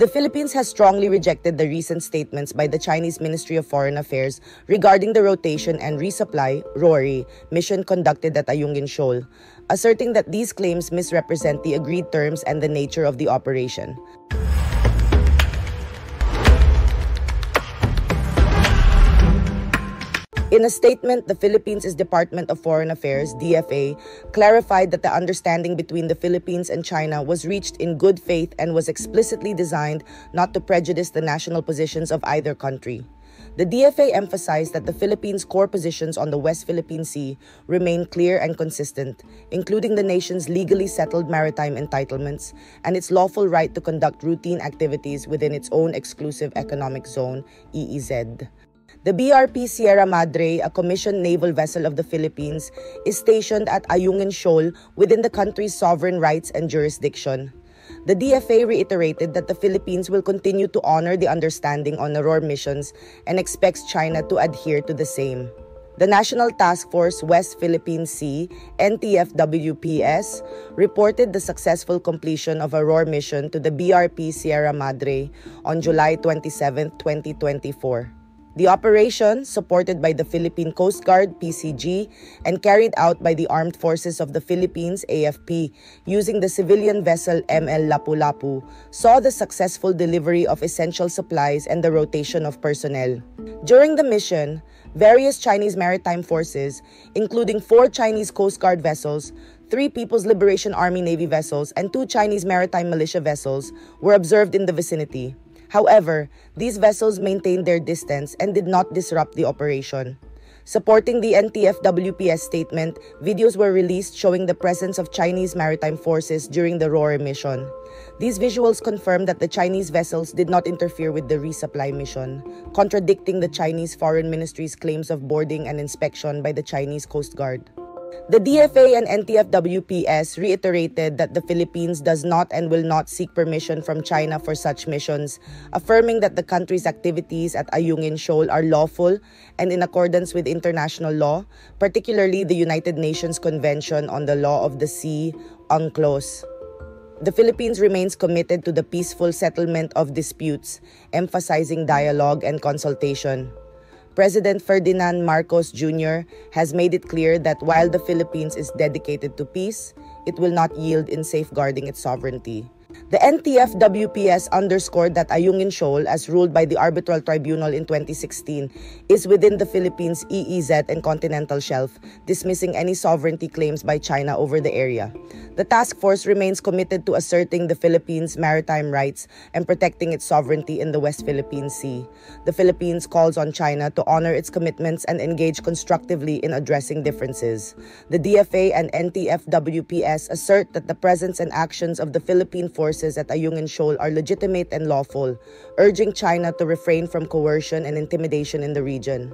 The Philippines has strongly rejected the recent statements by the Chinese Ministry of Foreign Affairs regarding the rotation and resupply (RORI) mission conducted at Ayungin Shoal, asserting that these claims misrepresent the agreed terms and the nature of the operation. In a statement, the Philippines' Department of Foreign Affairs, DFA, clarified that the understanding between the Philippines and China was reached in good faith and was explicitly designed not to prejudice the national positions of either country. The DFA emphasized that the Philippines' core positions on the West Philippine Sea remain clear and consistent, including the nation's legally settled maritime entitlements and its lawful right to conduct routine activities within its own exclusive economic zone, EEZ. The BRP Sierra Madre, a commissioned naval vessel of the Philippines, is stationed at Ayungin Shoal within the country's sovereign rights and jurisdiction. The DFA reiterated that the Philippines will continue to honor the understanding on the ROR missions and expects China to adhere to the same. The National Task Force West Philippine Sea, NTF-WPS, reported the successful completion of a ROR mission to the BRP Sierra Madre on July 27, 2024. The operation, supported by the Philippine Coast Guard (PCG) and carried out by the Armed Forces of the Philippines (AFP) using the civilian vessel ML Lapu-Lapu, saw the successful delivery of essential supplies and the rotation of personnel. During the mission, various Chinese maritime forces, including 4 Chinese Coast Guard vessels, 3 People's Liberation Army Navy vessels, and 2 Chinese maritime militia vessels, were observed in the vicinity. However, these vessels maintained their distance and did not disrupt the operation. Supporting the NTF-WPS statement, videos were released showing the presence of Chinese maritime forces during the ROR mission. These visuals confirm that the Chinese vessels did not interfere with the resupply mission, contradicting the Chinese Foreign Ministry's claims of boarding and inspection by the Chinese Coast Guard. The DFA and NTF-WPS reiterated that the Philippines does not and will not seek permission from China for such missions, affirming that the country's activities at Ayungin Shoal are lawful and in accordance with international law, particularly the United Nations Convention on the Law of the Sea, UNCLOS. The Philippines remains committed to the peaceful settlement of disputes, emphasizing dialogue and consultation. President Ferdinand Marcos Jr. has made it clear that while the Philippines is dedicated to peace, it will not yield in safeguarding its sovereignty. The NTF-WPS underscored that Ayungin Shoal, as ruled by the Arbitral Tribunal in 2016, is within the Philippines' EEZ and continental shelf, dismissing any sovereignty claims by China over the area. The task force remains committed to asserting the Philippines' maritime rights and protecting its sovereignty in the West Philippine Sea. The Philippines calls on China to honor its commitments and engage constructively in addressing differences. The DFA and NTF-WPS assert that the presence and actions of the Philippine forces at Ayungin Shoal are legitimate and lawful, urging China to refrain from coercion and intimidation in the region.